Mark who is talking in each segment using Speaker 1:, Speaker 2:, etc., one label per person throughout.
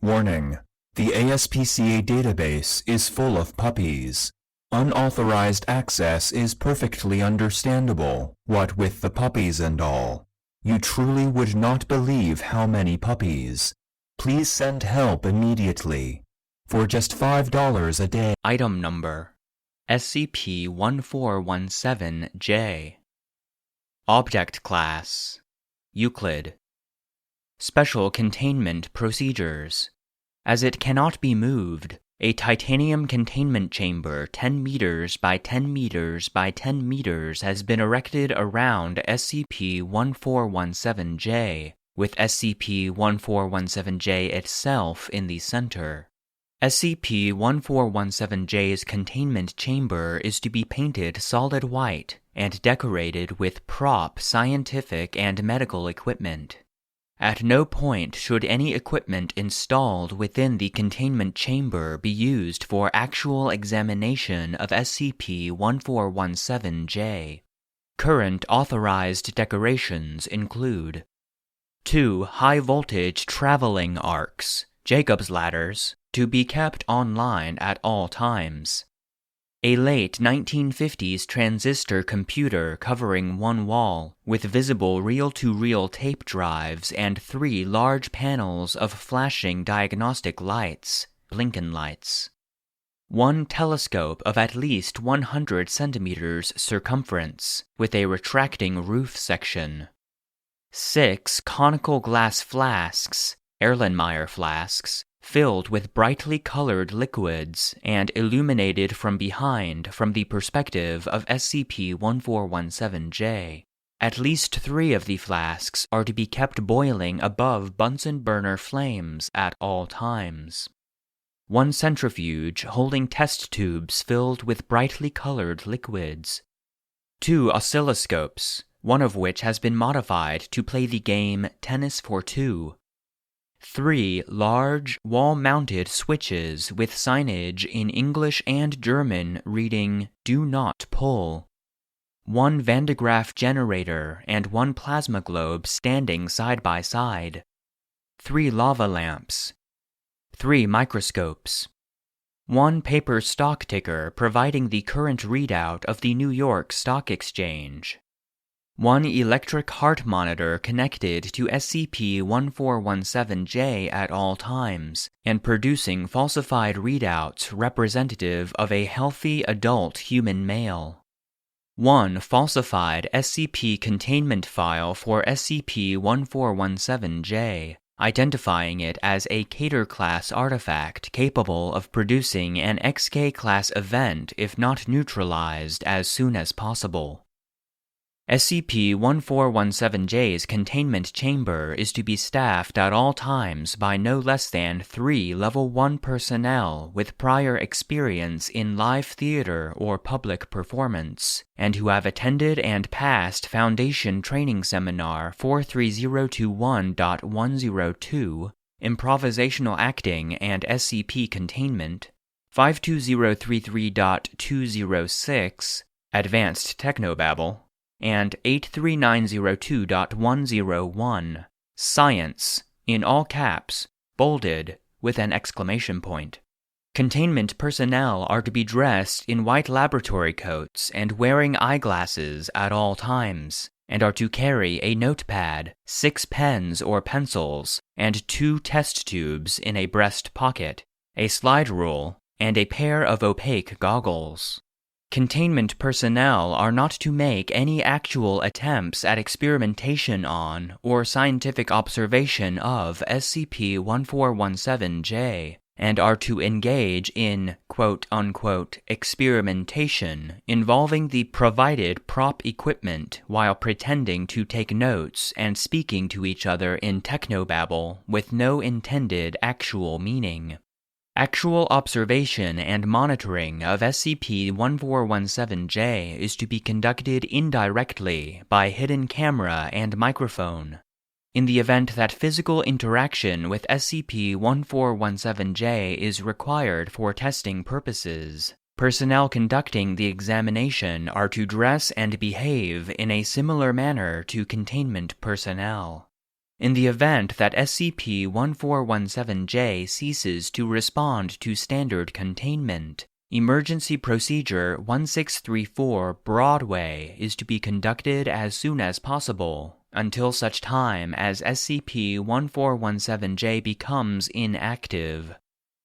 Speaker 1: Warning: the ASPCA database is full of puppies. Unauthorized access is perfectly understandable, what with the puppies and all. You truly would not believe how many puppies. Please send help immediately. For just $5 a day.
Speaker 2: Item Number SCP-1417-J. Object Class Euclid. Special Containment Procedures. As it cannot be moved, a titanium containment chamber 10 meters by 10 meters by 10 meters has been erected around SCP-1417-J, with SCP-1417-J itself in the center. SCP-1417-J's containment chamber is to be painted solid white and decorated with prop scientific and medical equipment. At no point should any equipment installed within the containment chamber be used for actual examination of SCP-1417-J. Current authorized decorations include 2 high-voltage traveling arcs, Jacob's ladders, to be kept online at all times. A late 1950s transistor computer covering one wall, with visible reel-to-reel tape drives and 3 large panels of flashing diagnostic lights, blinken lights. 1 telescope of at least 100 centimeters circumference, with a retracting roof section. 6 conical glass flasks, Erlenmeyer flasks, filled with brightly colored liquids and illuminated from behind from the perspective of SCP-1417-J. At least 3 of the flasks are to be kept boiling above Bunsen burner flames at all times. 1 centrifuge holding test tubes filled with brightly colored liquids. 2 oscilloscopes, one of which has been modified to play the game Tennis for Two. 3 large, wall-mounted switches with signage in English and German reading, "Do not pull." 1 Van de Graaff generator and 1 plasma globe standing side by side. 3 lava lamps. 3 microscopes. 1 paper stock ticker providing the current readout of the New York Stock Exchange. 1 electric heart monitor connected to SCP-1417-J at all times, and producing falsified readouts representative of a healthy adult human male. 1 falsified SCP containment file for SCP-1417-J, identifying it as a Cater-class artifact capable of producing an XK-class event if not neutralized as soon as possible. SCP-1417-J's containment chamber is to be staffed at all times by no less than 3 Level 1 personnel with prior experience in live theater or public performance, and who have attended and passed Foundation Training Seminar 43021.102, Improvisational Acting and SCP Containment, 52033.206, Advanced Technobabble, and 83902.101, Science, in all caps, bolded, with an exclamation point. Containment personnel are to be dressed in white laboratory coats and wearing eyeglasses at all times, and are to carry a notepad, 6 pens or pencils, and 2 test tubes in a breast pocket, a slide rule, and a pair of opaque goggles. Containment personnel are not to make any actual attempts at experimentation on or scientific observation of SCP-1417-J, and are to engage in quote-unquote experimentation involving the provided prop equipment while pretending to take notes and speaking to each other in technobabble with no intended actual meaning. Actual observation and monitoring of SCP-1417-J is to be conducted indirectly by hidden camera and microphone. In the event that physical interaction with SCP-1417-J is required for testing purposes, personnel conducting the examination are to dress and behave in a similar manner to containment personnel. In the event that SCP-1417-J ceases to respond to standard containment, Emergency Procedure 1634 Broadway is to be conducted as soon as possible, until such time as SCP-1417-J becomes inactive.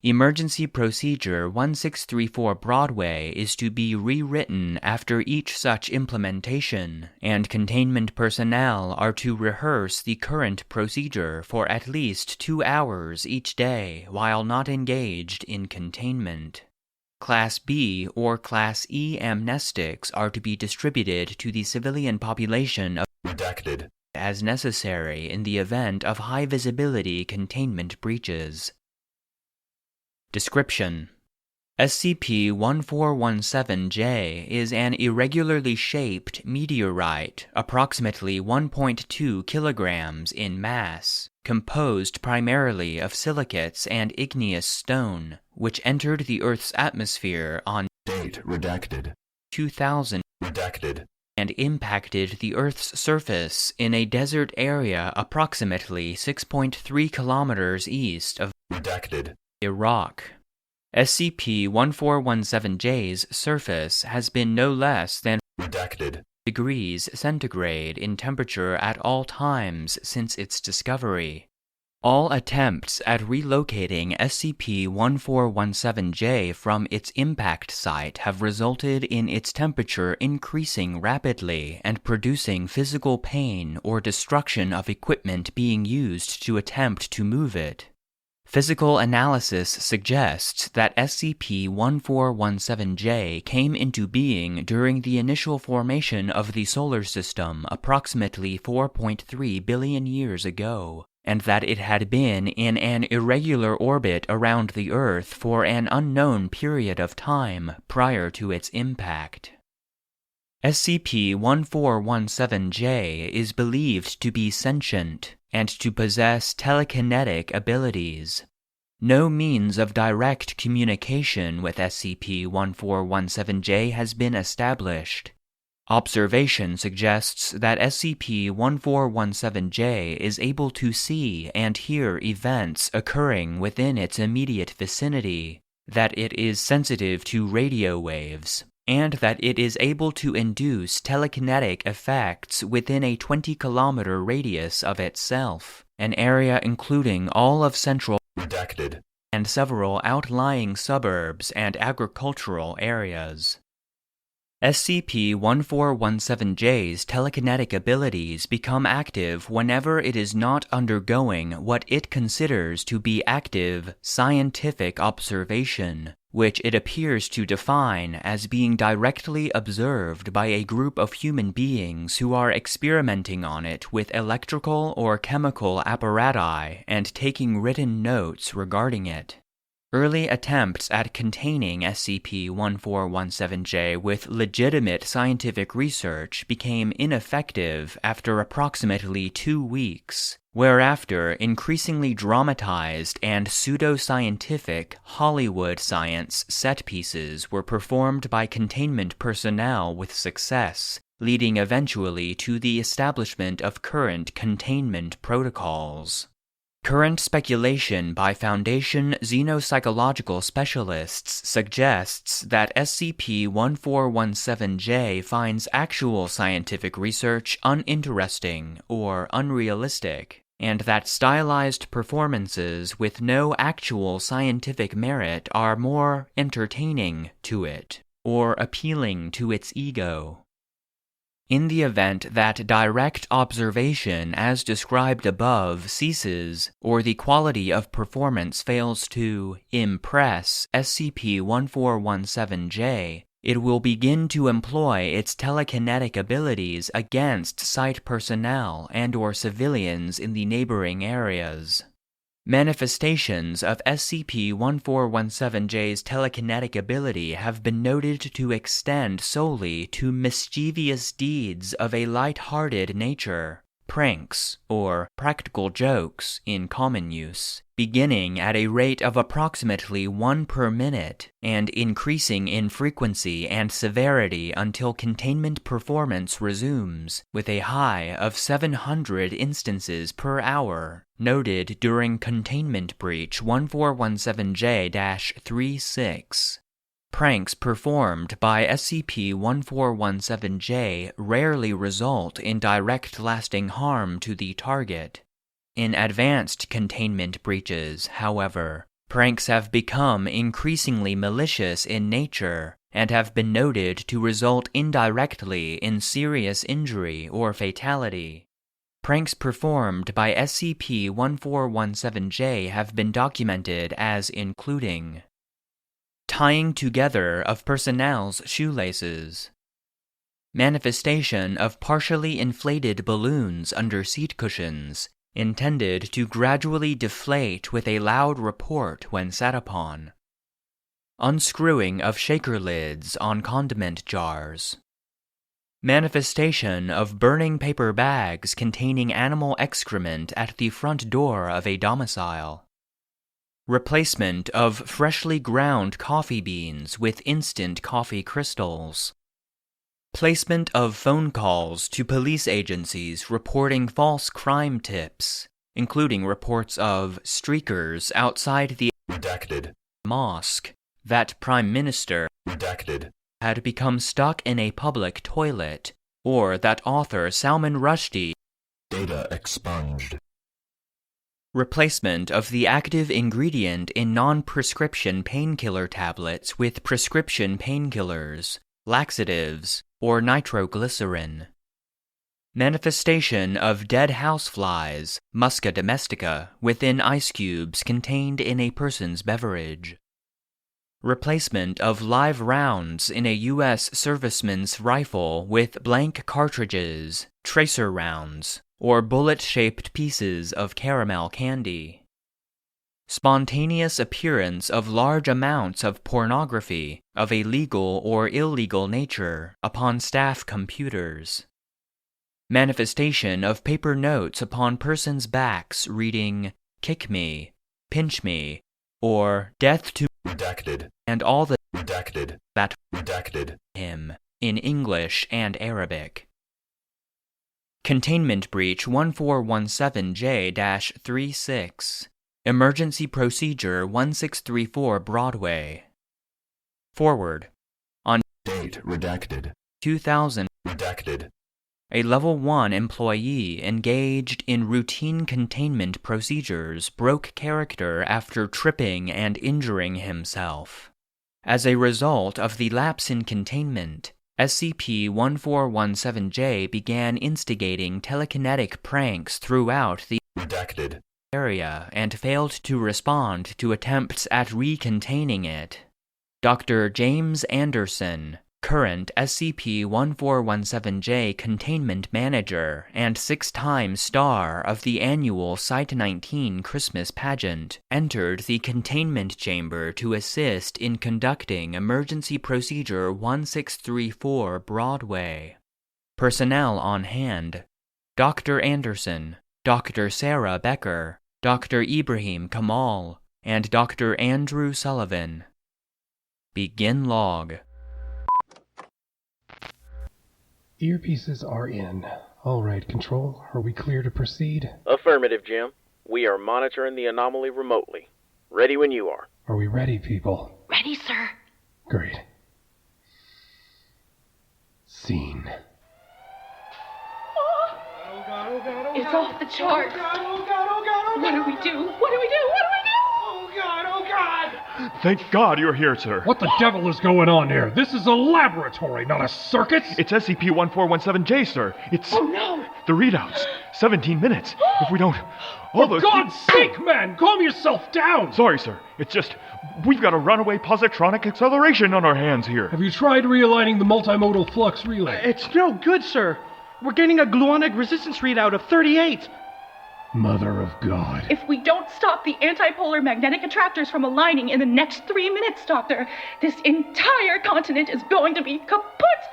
Speaker 2: Emergency Procedure 1634 Broadway is to be rewritten after each such implementation, and containment personnel are to rehearse the current procedure for at least 2 hours each day while not engaged in containment. Class B or Class E amnestics are to be distributed to the civilian population of
Speaker 1: Redacted
Speaker 2: as necessary in the event of high-visibility containment breaches. Description: SCP-1417-J is an irregularly shaped meteorite approximately 1.2 kilograms in mass, composed primarily of silicates and igneous stone, which entered the Earth's atmosphere on
Speaker 1: Date redacted
Speaker 2: 2000
Speaker 1: Redacted
Speaker 2: and impacted the Earth's surface in a desert area approximately 6.3 kilometers east of
Speaker 1: Redacted
Speaker 2: Iraq. SCP-1417-J's surface has been no less than
Speaker 1: Redacted
Speaker 2: degrees centigrade in temperature at all times since its discovery. All attempts at relocating SCP-1417-J from its impact site have resulted in its temperature increasing rapidly and producing physical pain or destruction of equipment being used to attempt to move it. Physical analysis suggests that SCP-1417-J came into being during the initial formation of the Solar System approximately 4.3 billion years ago, and that it had been in an irregular orbit around the Earth for an unknown period of time prior to its impact. SCP-1417-J is believed to be sentient and to possess telekinetic abilities. No means of direct communication with SCP-1417-J has been established. Observation suggests that SCP-1417-J is able to see and hear events occurring within its immediate vicinity, that it is sensitive to radio waves, and that it is able to induce telekinetic effects within a 20-kilometer radius of itself, an area including all of central
Speaker 1: Redacted
Speaker 2: and several outlying suburbs and agricultural areas. SCP-1417-J's telekinetic abilities become active whenever it is not undergoing what it considers to be active scientific observation, which it appears to define as being directly observed by a group of human beings who are experimenting on it with electrical or chemical apparati and taking written notes regarding it. Early attempts at containing SCP-1417-J with legitimate scientific research became ineffective after approximately 2 weeks, whereafter increasingly dramatized and pseudo-scientific Hollywood science set pieces were performed by containment personnel with success, leading eventually to the establishment of current containment protocols. Current speculation by Foundation xenopsychological specialists suggests that SCP-1417-J finds actual scientific research uninteresting or unrealistic, and that stylized performances with no actual scientific merit are more entertaining to it, or appealing to its ego. In the event that direct observation as described above ceases, or the quality of performance fails to impress SCP-1417-J, it will begin to employ its telekinetic abilities against site personnel and/or civilians in the neighboring areas. Manifestations of SCP-1417-J's telekinetic ability have been noted to extend solely to mischievous deeds of a light-hearted nature, pranks, or practical jokes in common use, beginning at a rate of approximately 1 per minute and increasing in frequency and severity until containment performance resumes, with a high of 700 instances per hour, noted during Containment Breach 1417-J-36. Pranks performed by SCP-1417-J rarely result in direct lasting harm to the target. In advanced containment breaches, however, pranks have become increasingly malicious in nature and have been noted to result indirectly in serious injury or fatality. Pranks performed by SCP-1417-J have been documented as including tying together of personnel's shoelaces, manifestation of partially inflated balloons under seat cushions, intended to gradually deflate with a loud report when sat upon, unscrewing of shaker lids on condiment jars, manifestation of burning paper bags containing animal excrement at the front door of a domicile, replacement of freshly ground coffee beans with instant coffee crystals, placement of phone calls to police agencies reporting false crime tips, including reports of streakers outside the
Speaker 1: Redacted.
Speaker 2: mosque that Prime Minister
Speaker 1: Redacted.
Speaker 2: had become stuck in a public toilet, or that author Salman Rushdie
Speaker 1: Data expunged.
Speaker 2: replacement of the active ingredient in non-prescription painkiller tablets with prescription painkillers, laxatives, or nitroglycerin. Manifestation of dead houseflies, Musca domestica, within ice cubes contained in a person's beverage. Replacement of live rounds in a U.S. serviceman's rifle with blank cartridges, tracer rounds, or bullet-shaped pieces of caramel candy. Spontaneous appearance of large amounts of pornography of a legal or illegal nature upon staff computers. Manifestation of paper notes upon persons' backs reading, "Kick me," "Pinch me," or "Death to"
Speaker 1: Redacted.
Speaker 2: and all the
Speaker 1: Redacted.
Speaker 2: that
Speaker 1: Redacted.
Speaker 2: him in English and Arabic. Containment Breach 1417-J-36. Emergency Procedure 1634 Broadway. Forward. On
Speaker 1: Date redacted.
Speaker 2: 2000,
Speaker 1: Redacted.
Speaker 2: a Level 1 employee engaged in routine containment procedures broke character after tripping and injuring himself. As a result of the lapse in containment, SCP-1417-J began instigating telekinetic pranks throughout the
Speaker 1: Redacted.
Speaker 2: area and failed to respond to attempts at recontaining it. Dr. James Anderson, current SCP-1417-J containment manager and 6-time star of the annual Site-19 Christmas pageant, entered the containment chamber to assist in conducting Emergency Procedure 1634 Broadway. Personnel on hand: Dr. Anderson, Dr. Sarah Becker, Dr. Ibrahim Kemal, and Dr. Andrew Sullivan. Begin log.
Speaker 3: Earpieces are in. All right, Control, are we clear to proceed?
Speaker 4: Affirmative, Jim. We are monitoring the anomaly remotely. Ready when you are.
Speaker 3: Are we ready, people?
Speaker 5: Ready, sir.
Speaker 3: Great. Scene.
Speaker 5: It's off the charts. What do we do? What do we do? What do we do?
Speaker 6: Thank God you're here, sir.
Speaker 3: What the devil is going on here? This is a laboratory, not a circus!
Speaker 6: It's SCP-1417-J, sir. It's...
Speaker 5: Oh, no!
Speaker 6: The readouts. 17 minutes. If we don't...
Speaker 3: For God's sake, man! Calm yourself down!
Speaker 6: Sorry, sir. It's just... We've got a runaway positronic acceleration on our hands here.
Speaker 3: Have you tried realigning the multimodal flux relay?
Speaker 7: It's no good, sir. We're getting a gluonic resistance readout of 38.
Speaker 3: Mother of God.
Speaker 5: If we don't stop the antipolar magnetic attractors from aligning in the next 3 minutes, Doctor, this entire continent is going to be kaput!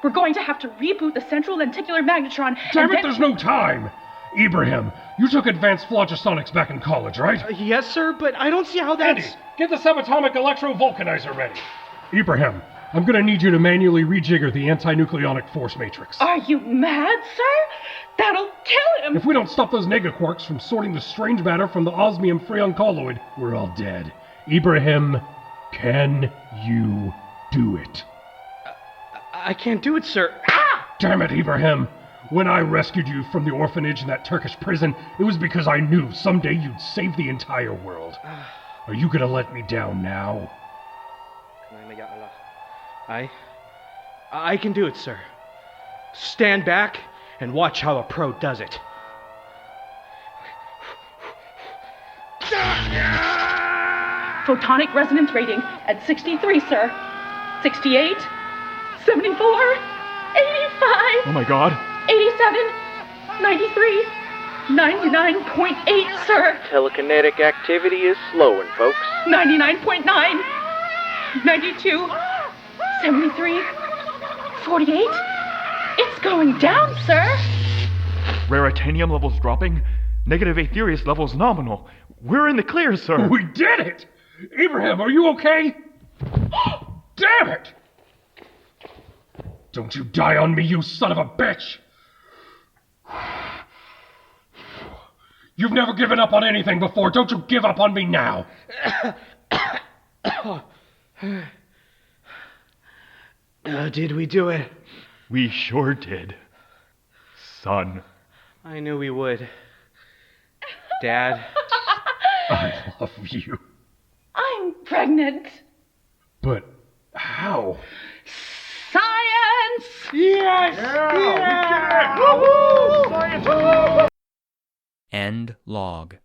Speaker 5: We're going to have to reboot the central lenticular magnetron.
Speaker 3: Damn it, there's no time! Ibrahim, you took advanced phlogisonics back in college, right?
Speaker 7: Yes, sir, but I don't see how that's...
Speaker 3: Andy, get the subatomic electro-vulcanizer ready. Ibrahim, I'm gonna need you to manually rejigger the anti-nucleonic force matrix.
Speaker 5: Are you mad, sir? That'll kill him!
Speaker 3: If we don't stop those negaquarks from sorting the strange matter from the osmium freon colloid, we're all dead. Ibrahim, can you do it?
Speaker 7: I can't do it, sir.
Speaker 3: Damn it, Ibrahim! When I rescued you from the orphanage in that Turkish prison, it was because I knew someday you'd save the entire world. Are you gonna let me down now?
Speaker 7: I can do it, sir. Stand back and watch how a pro does it.
Speaker 5: Photonic resonance rating at 63, sir. 68, 74, 85,
Speaker 6: Oh my god.
Speaker 5: 87, 93, 99.8, sir.
Speaker 4: Telekinetic activity is slowing, folks.
Speaker 5: 99.9, 92, 73, 48. It's going down, sir.
Speaker 6: Raritanium levels dropping. Negative Aetherius levels nominal. We're in the clear, sir.
Speaker 3: We did it! Ibrahim, are you okay? Damn it! Don't you die on me, you son of a bitch! You've never given up on anything before. Don't you give up on me now.
Speaker 7: Did we do it?
Speaker 6: We sure did. Son.
Speaker 7: I knew we would. Dad.
Speaker 3: I love you.
Speaker 5: I'm pregnant.
Speaker 3: But how?
Speaker 5: Science!
Speaker 7: Yes!
Speaker 6: Yeah! Woohoo! Science!
Speaker 2: End log.